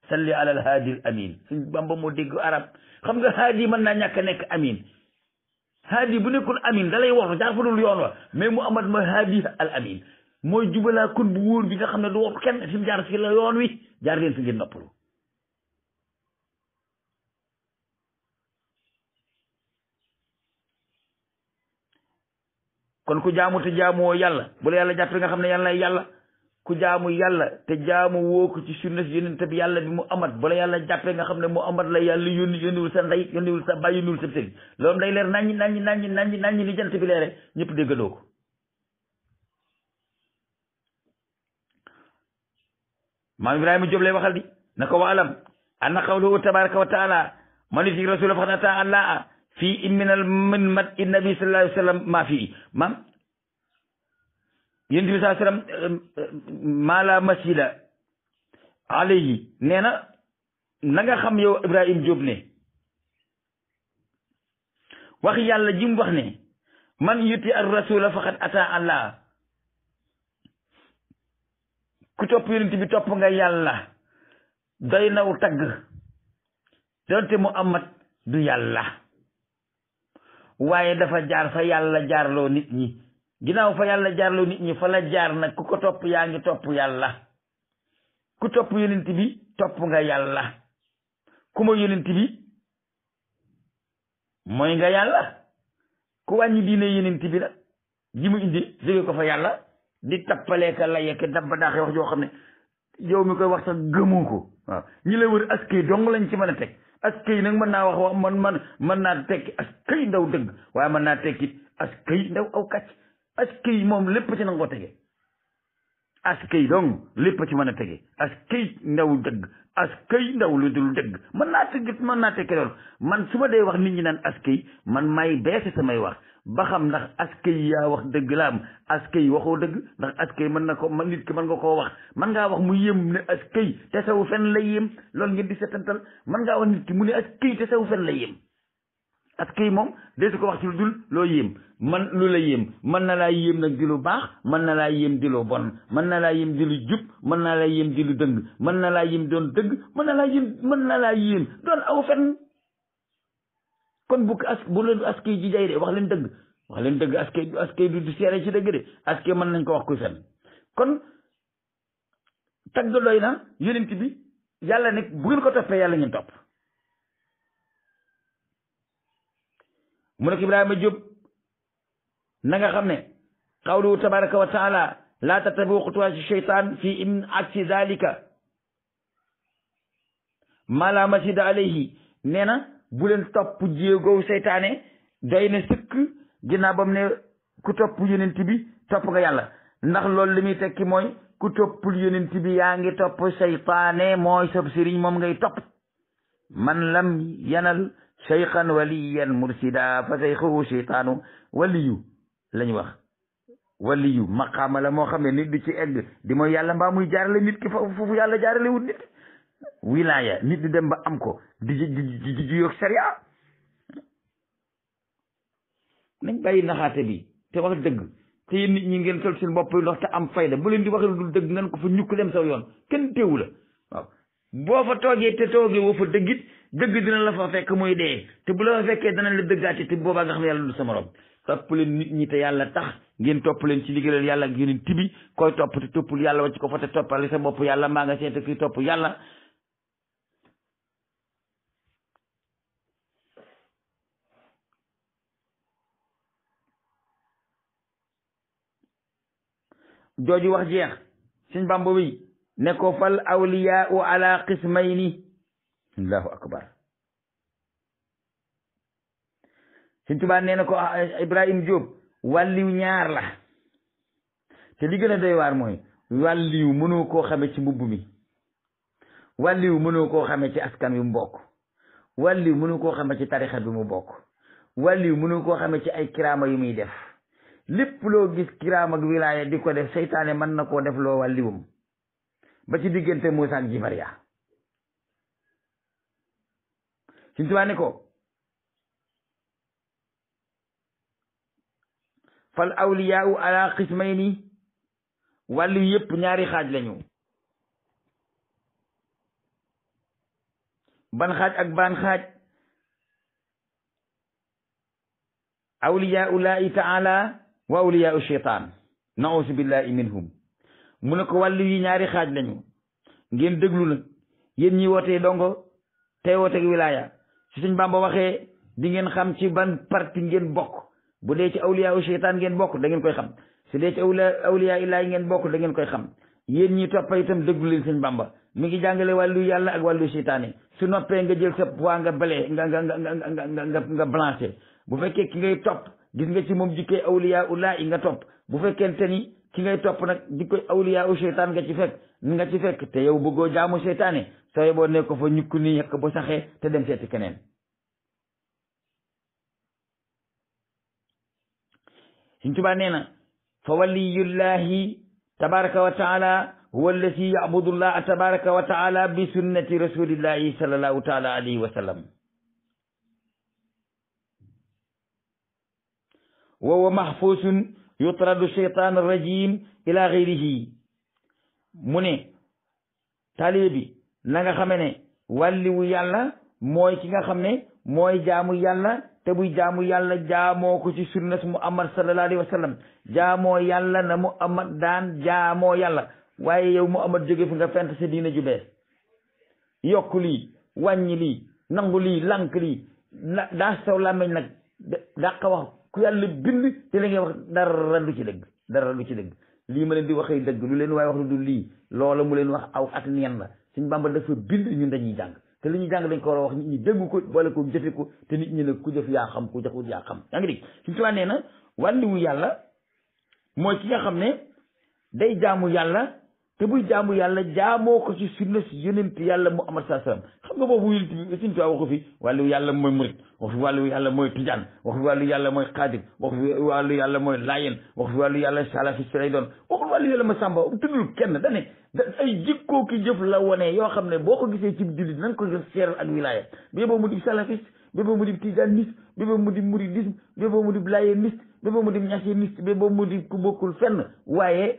salli ala al haadi al amin Sëñ Bamba moo dégg arab xam nga haadi mën naa ñàkk a nekk amin haadi bu nekkul amin da lay wax jaar fa dul yoon wa mais Muhammad mooy haadi al amin mooy jubalaa kun bu wóor bi nga xam ne du wax kenn fi mu jaar fi la yoon wi jaar leen fi ngeen noppalu kon ku jaamu te jaamoo yàlla bu la yàlla jàppee nga xam ne yàlla yàlla ku jaamu yàlla te jaamu woo ko ci sunna si yonent bi yàlla bi Muhammad bu la yàlla jàppee nga xam ne Muhammad la yàlla yónniwul sa ndey yónniwul sa baay yónniwul sa sëriñ loolu day leer naññi ni jant bi leere ñëpp déggandoo ko maam Ibrahima Diop lay waxal di na ko waalam anna qawluhu tabaraka wa taala man yuti rasula faqad ata Allah fii min mat i nabi sallallahu alayhi wa sallam maa fii maam yéen bi sallallahu alayhi wa sallam maa la masjida alayhi nee na na nga xam yow Ibrahima Diop ne wax yàlla ji mu wax ne man yuti ar rasula faqad ata Allah ku topp yonent bi topp nga yàlla doy naw tagg donte Muhammad du yàlla waaye dafa jaar fa yàlla jaarloo nit ñi ginnaaw fa yàlla jaarloo nit ñi fa la jaar nag ku ko topp yaa ngi topp yàlla ku topp yonent bi topp nga yàlla ku ma yonent bi mooy nga yàlla ku wàññi diine yonent bi nag ji mu indi jóge ko fa yàlla di tappaleeka layeka dabba daaxe wax joo xam ne yow mi koy wax sax gëmoo ko waaw ñi la wër askay dong lañ ci mën a teg askay nag mën naa wax mën naa tekki askay ndaw dëgg waaye mën naa tekki askay ndaw aw kàcc askay moom lépp ci nangoo tege askay dong lépp ci mën a tege askay ndaw dëgg askay ndaw lu dul dëgg mën naa tekki loolu man su ma dee wax nit ñi naan askay man may beese samay wax ba xam ndax askay yaa wax dëgg la am askay waxoo dëgg ndax askay mën na ko nit ki mën nga koo wax mën ngaa wax mu yéem ne askay te sawu fen la yéem loolu ngeen di setantal mën ngaa wax nit ki mu ne askay te sawu fen la yéem askay moom deesu ko wax ci lu dul loo yéem man lu la yéem mën na laa yéem nag di lu baax mën na laa yéem di lu bon mën na laa yéem di lu jub mën na laa yéem di lu dëng mën na laa yéem doon dëgg mën na laa yéem doon aw fen kon bu leen askay ji day de wax leen dëgg askay du seere ci dëgg de askay mën nañ ko wax kuy fen kon tagg doy na yonent bi yàlla ne bu ngeen ko toppee yàlla ngeen topp mu ne ko Ibrahima Diop na nga xam ne qawluhu tabaraka wa taala laa tattabi'u xutuwaati sheytaan fi in aksi dalika ma la masida alayhi nee na bu leen topp jéegow seytaane doy na sëkk ginnaaw ba mu ne ku topp yonent bi topp nga yàlla ndax loolu li muy tekki mooy ku toppul yonent bi yaa ngi topp seytaane mooy sab sëriñ moom ngay topp man lam yanal cheykhan waliyan mursida fa seyxuhu seytaanu waliyu lañu wax waliyu maqaama la moo xam ne nit du ci egg di mooy yàlla mbaa muy jaarale nit ki foofu yàlla jaarale wut nit wilaya nit di dem ba am ko di yoog sariya nañ bàyyi naxaate bi te wax dëgg te yéen nit ñi ngeen sol seen bopp ndox te am fayda bu leen di waxee lu dul dëgg ngeen ko fa ñukk dem saw yoon kenn teewu la waaw boo fa toogee te toogee woo fa dëggit dëgg dina la fa fekk muy dee te bu la fa fekkee dana la dëggaate te boobaa nga xam ne yàlla du sa morom topp leen nit ñi te yàlla tax ngeen topp leen ci liggéeyal yàlla ak yonent bi koy topp te toppul yàlla wàcc ko fa te toppale sa bopp yàlla maa nga seete kuy topp yàlla jooju wax jeex sëñ Bamba wi ne ko fal awliyaau ala qismayni allahu akbar sëñ Tuubaa nee na ko Ibrahima Diop wàlliw ñaar la te li gën a doy waar mooy wàlliw mënoo koo xame ci mbubb mi wàlliw mënoo koo xame ci askan wi mu bokk wàlliw mënoo koo xame ci tarixa bi mu bokk wàlliw mënoo koo xame ci ay kiraama yu muy def lépp loo gis kiraam ak wilaaya di ko def seytaane mën na koo def loo wàlliwum ba ci diggante Muusaa ak Jibariya Sëñ Tuubaa ne ko fal awliyaau ala qismayni wàllu yépp ñaari xaaj lañu ban xaaj ak ban xaaj awliyaau laahi taala wa awliyaau sheytaan nausu billahi minhum mu ne ko wàllu yi ñaari xaaj lañu ngeen déglu nag yéen ñi wootee dongo tey wooteeg wilaaya su Sëñ Bamba waxee di ngeen xam ci ban parti ngeen bokk bu dee ci awliyaa u seytaan ngeen bokk da ngeen koy xam su dee ci awliyaa illaahi ngeen bokk da ngeen koy xam yéen ñi toppa itam déglu leen Sëñ Bamba mi ngi jàngale wàllu yàlla ak wàllu seytaane su noppee nga jël sa poids nga balee nga blanché bu fekkee ki ngay topp gis nga ci moom jikkoy awliyaa illaahi nga topp bu fekkente ni ki ngay topp nag jikkoy awliyaa u seytaan nga ci fekk te yow bëggoo jaamu seytaane sooy boo ne ko fa ñukk ni yekk bu saxee te dem seeti keneen Sëñ Tuubaa nee na fa waliyullahi tabaraka wa taala huwa allati yabudu llaha tabaraka wa taala bi sunnati rasulillahi sallallahu taala alayhi wa sallam wa huwa mahfusun yutradu shaytan rajim ila ghayrihi mu ne taalibe bi na nga xame ne wàlliwu yàlla mooy ki nga xam ne mooy jaamu yàlla te buy jaamu yàlla jaamoo ko ci sunnas muhammad sallallahu alayhi wa sallam jaamoo yàlla na muhammad daan jaamoo yàlla waaye yow muhammad jóge fi nga fent sa diina ju bees yokk lii wàññi lii nangu lii lànk lii daa saw làmmeñ nag dàqa wax ku yàlla bind te la ngay wax dara du ci dëgg dara du ci dëgg lii ma leen di waxee dëgg lu leen waaye wax lu dul lii loola mu leen wax aw ak neen la suñ Bàmba dafa bind ñun dañuy jàng te li ñuy jàng dañ ko war a wax nit ñi dégg ko boole ko jëfe ko te nit ñi nag ku jëf yaa xam ku jëfut yaa xam yaa ngi dégg suñu tuwaa nee na wàlliwu yàlla mooy ki nga xam ne day jaamu yàlla te buy jaamu yàlla jaamoo ko ci sunna si yonent yàlla Muhammad sallallahu alayhi wasallam xam nga boobu suñu tuwaa waxu fi wàlliwu yàlla mooy murit wax fi wàlliwu yàlla mooy tijaan wax fi wàllu yàlla mooy xaadir wax fi wàllu yàlla mooy laayeen wax fi wàllu yàlla salafiste lay doon waxul wàllu yàlla ma sàmba tuddul kenn dane ay jikkoo ki jëf la wone yoo xam ne boo ko gisee ci jullit nañ ko seeral ak wilaaya bi boo mu di salafiste bi boo mu di tijaaniste bi boo mu di muridisme bi boo mu di laayeeniste bi boo mu di ñaseniste bi boo mu di ku bokkul fenn waaye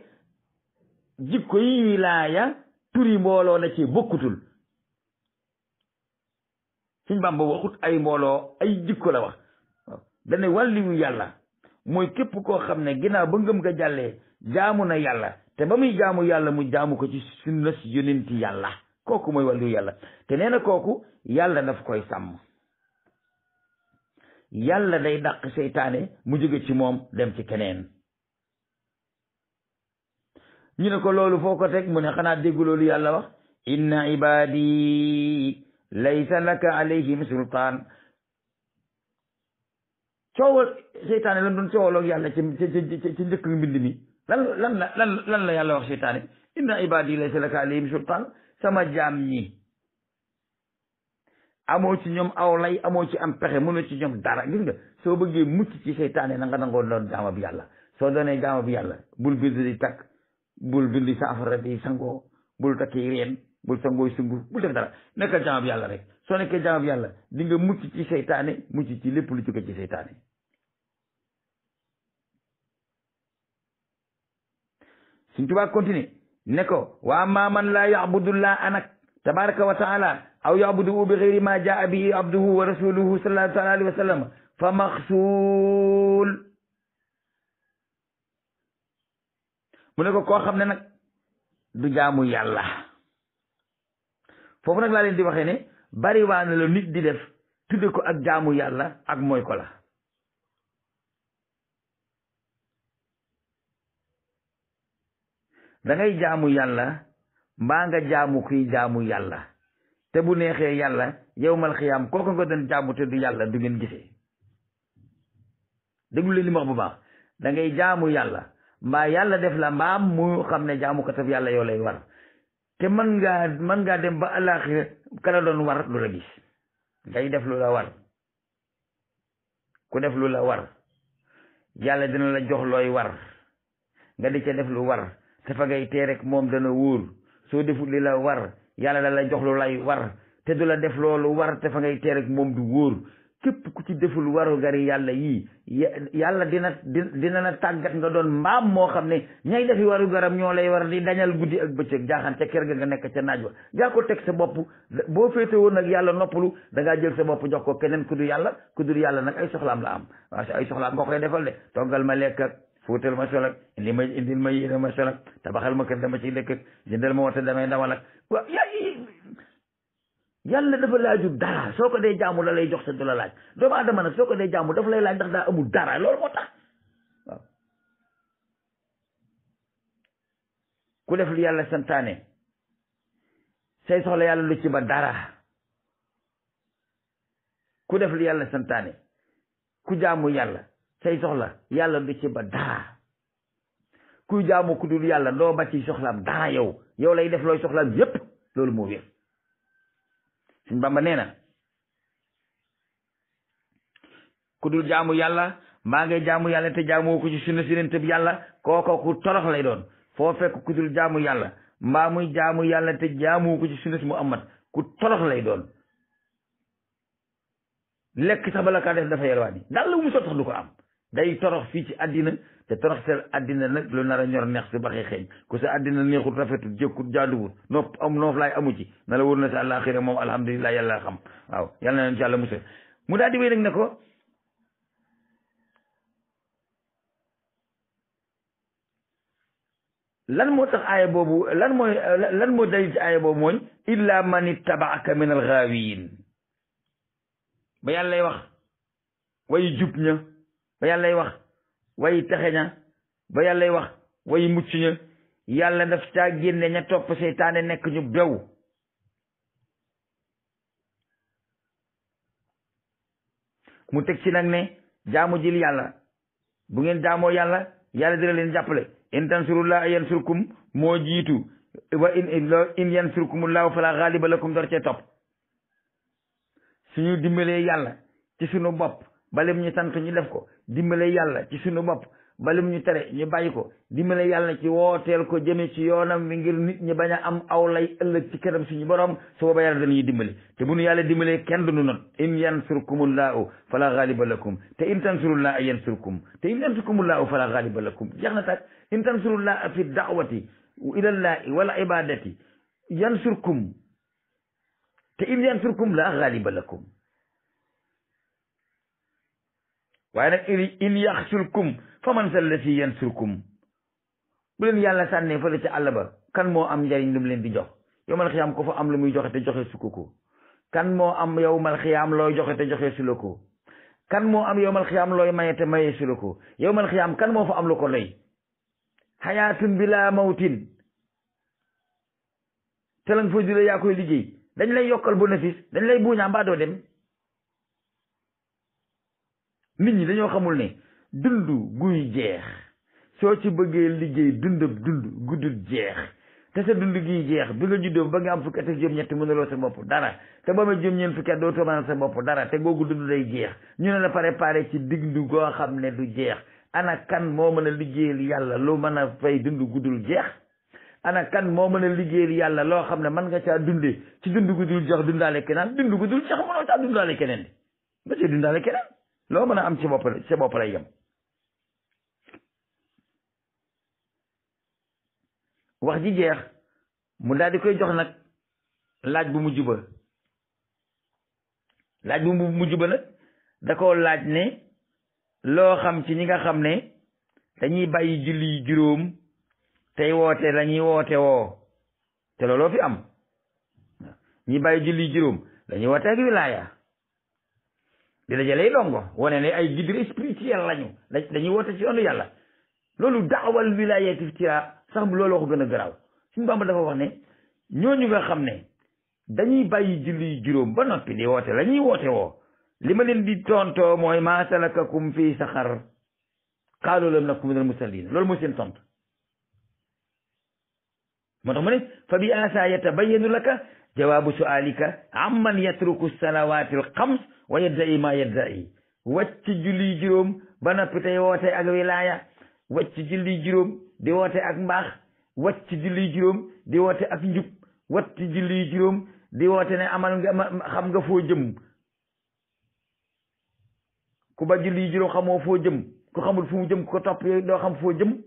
jikko yi wilaaya turi mbooloo la ci bokkutul suñ Bàmba waxut ay mbooloo ay jikko la wax waaw dane wàlliwu yàlla mooy képp koo xam ne ginnaaw ba ngëm nga jàllee jaamu na yàlla te ba muy jaamu yàlla mu jaamu ko ci sunna si yonenti yàlla kooku mooy wàlliwu yàlla te nee na kooku yàlla daf koy sàmm yàlla day dàq seytaane mu jóge ci moom dem ci keneen ñu ne ko loolu foo ko teg mu ne xanaa déggu loolu yàlla wax inna ibadi laysa laka alayhim sultaan coowal seytaane lan doon coowaloog yàlla ci njëkk mbind mi lan la yàlla wax seytaane inna ibadi laysa laka alayhim sultaan sama jaam ñi amoo ci ñoom aw lay amoo ci am pexe mënoo ci ñoom dara gis nga soo bëggee mucc ci seytaane na nga nangoo doon jaama bi yàlla soo doonee jaama bi yàlla bul bind di takk bul bindi saafara di sangoo bul takki reen bul sangoo sungu bul def dara nekkal jaama bi yàlla rek soo nekkee jaama bi yàlla di nga mucc ci seytaane mucc ci lépp lu jóge ci seytaane Sëñ Tuubaa continue ne ko wa amma man laa ya'budullah anak tabaraka wa taala aw ya'budu bi ghayri ma jaa bihi abduhu wa rasuluhu sallallahu alayhi wa sallam fa maxsuul mu ne ko koo xam ne nag du jaamu yàlla foofu nag laa leen di waxee ne bari waa na la nit di def tudde ko ak jaamu yàlla ak mooy ko la da ngay jaamu yàlla mbaa nga jaamu kuy jaamu yàlla te bu neexee yàlla yawmal xiyaam kooku nga doon jaamu te du yàlla du ngeen gisee déglu leen li ma wax bu baax da ngay jaamu yàlla mbaa yàlla def la mbaam mu xam ne jaamu ko taf yàlla yow lay war te mën ngaa dem ba àllaaxira kala doon war lu la gis ngay def lu la war ku def lu la war yàlla dina la jox looy war nga di ca def lu war te fa ngay tee rek moom dana wóor soo deful li la war yàlla da la jox lu lay war te du la def loolu war te fa ngay tee rek moom du wóor képp ku ci deful waru gari yàlla yii yàlla dina la tàggat nga doon mbaam moo xam ne ñay defi waru garam ñoo lay war di dañal guddi ak bëccëg jaaxaan ca kër ga nga nekk ca naaj wa yaa ko teg sa bopp boo féete woon nag yàlla noppalu da ngaa jël sa bopp jox ko keneen ku du yàlla nag ay soxlaam la am waaw ay soxlaam nga koy defal de toggal ma lekk ak fóotal ma sol ak indil ma yéene ma sol ak tabaxal ma kër dama ciy dëkk ak jëndal ma woto damay dawal ak waaw yàlla dafa laaju dara soo ko dee jaamu la lay jox sa du la laaj doomu adama nag soo ko dee jaamu dafa lay laaj ndax daa amul dara loolu moo tax waaw ku def lu yàlla santaane say soxla yàlla lu ci ba dara ku def lu yàlla santaane ku jaamu yàlla say soxla yàlla lu ci ba dara ku jaamu ku dul yàlla doo ba ci soxlaam dara yow lay def looy soxlaam yépp loolu moo wér Sëñ Bamba nee na ku dul jaamu yàlla maa ngay jaamu yàlla te jaamoo ko ci sunna si yonent bi yàlla kooko ku torox lay doon foo fekk ku dul jaamu yàlla mbaa muy jaamu yàlla te jaamu ko ci sunnat Muhammad ku torox lay doon. lekk sax bala kaa def dafa yelwaani daal la mu sot sax du ko am day torox fii ci àddina te torox seen àddina nag lu nar a ñor neex si baxee xeeñ ku sa àddina neexut rafetul jékkut jaaduwut noof laay amu ci na la wóor na sa àllaaxira moom alhamdulilah yàlla xam waaw yàlla na leen ci yàlla musal mu daal di wéy nag ne ko lan moo tax aaya boobu lan moo dalil ci aaya boobu mooy illa man ittabaaka min alxaawiyin ba yàllay wax way jub ña ba yàllay wax way texe ña ba yàllay wax way mucc ña yàlla daf caa génne ña topp seytaane nekk ñu bew mu teg ci nag ne jaamu jil yàlla bu ngeen jaamoo yàlla yàlla dina leen jàppale in tansurullah yansurkum moo jiitu wa in yansurkumullahu fala ghaliba lakum door cee topp suñu dimbalee yàlla ci suñu bopp balim ñu sant ñu def ko dimbalee yàlla ci suñu bopp balim ñu tere ñu bàyyi ko dimbalee yàlla ci wooteel ko jëme ci yoonam wi ngir nit ñi bañ a am aw lay ëllëg ci kanam suñu borom su booba yàlla danañuy dimbali te bu nu yàlla dimbalee kenn duñu not in yansurkumullahu fala ghaliba lakum te in tansurullaha yansurkum te in yansurkumullahu fala ghaliba lakum jeex na tak in tansurullaha fi da'wati ilallahi wal ibadati yansurkum te in yansurkum la ghaliba lakum waaye nag in yaxsurkum fa man sallati yansurkum bu leen yàlla sànnee fële ci àll ba kan moo am njariñ lu mu leen di jox yowmal xiyaam ko fa am lu muy joxe te joxe sukk ko kan moo am yowmal xiyaam looy joxe te joxe sula ko kan moo am yowmal xiyaam looy maye te maye sula ko yowmal xiyaam kan moo fa am lu ko doy xayaatun bila mawtin te la nga fa jule yaa koy liggéey dañ lay yokkal bénéfice dañ lay buuñaa mbaa doo dem nit ñi dañoo xamul ne dund guy jeex soo ci bëggee liggéey dund guddul jeex te sa dund guy jeex bi nga juddoo ba nga am fukki at ak juróom-ñett mënuloo sa bopp dara te ba ma juróom-ñeent fukki at dootoo mën sa bopp dara te googu dund day jeex ñu ne la préparé ci digg goo xam ne du jeex ana kan moo mën a liggéeyal yàlla lu mën a fay dund guddul jeex ana kan moo mën a liggéeyal yàlla loo xam ne mën nga caa dundee ci dund guddul jeex dundaale keneen dund guddul jeex mënoo caa dundaale keneen ba ci dundaale keneen loo mën a am ci bopp lay yem wax ji jeex mu daal di koy jox nag laaj bu mujj ba nag da koo laaj ne loo xam ci ñi nga xam ne dañuy bàyyi julli juróom tey woote la ñuy woote woo te looloo fi am ñi bàyyi julli juróom dañuy woote ak wilaaya di dajalay dongo wane ne ay guide spirituel lañu dañuy woote ci yoonu yàlla loolu daawal wilaayati ci sax loolu ko gën a garaaw suñu Bàmba dafa wax ne ñooñu nga xam ne dañuy bàyyi julli juróom ba noppi di woote la ñuy woote woo li ma leen di tontoo mooy maa salakakum fii saxar qaalu lam naku minal musallin loolu mooy seen tont moo tax mu ne fa bi asa yatabayyanu laka jawaabu su'alika amman yatruku salawaati al xams wa yadda'i ma yadda'i wàcc julli juróom ba noppi tey woote ak wilaaya wàcc julli juróom di woote ak mbaax wàcc julli juróom di woote ak njub wàcc julli juróom di woote ne amal nga xam nga foo jëm ku ba julli juróom xamoo foo jëm ku xamul fu mu jëm ku ko topp yooyu doo xam foo jëm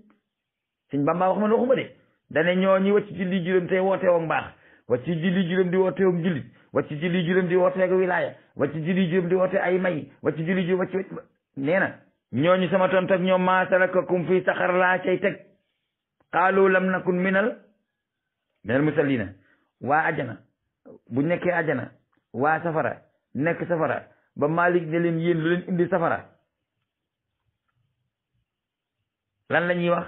Sëñ Bamba wax ma ne waxuma de dane ñoo ñi wàcc julli juróom tey woote ak mbaax wàcc julli juróom di woote ak njullit wàcc julli juróom di woote ak wilaaya wàcc julli juróom di woote ay may wàcc julli juróom wàcc nee na ñooñu sama tont ak ñoom maa salakakum fii saxar laa cay teg qaalu lam nakun minal musallina waa ajana bu nekkee ajana waa safara nekk safara ba Malik ne leen yéen lu leen indi safara lan la ñuy wax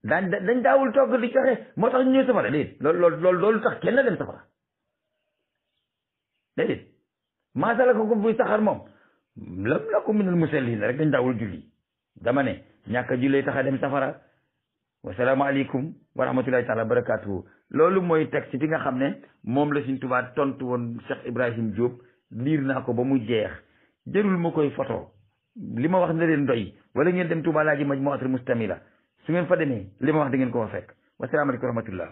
dañ daawul togg di joxe moo tax ñu ñëw safara déedéet loolu tax kenn dem safara déedéet maa salakakum fii saxar moom lam nakum minal musallina rek dañ daawul julli dama ne ñàkk a jullee tax a dem safara wasalaamaaleykum wa rahmatullahi taala wa barakatuhu loolu mooy texte bi nga xam ne moom la Sëñ Tuubaa tontu woon Cheikh Ibrahim Diop liir naa ko ba mu jeex jërul ma koy photo li ma wax na leen doy wala ngeen dem Tuubaa laaji Majmuhatul Mustamila su ngeen fa demee li ma wax da ngeen ko fa fekk wasalaamaaleykum wa rahmatullah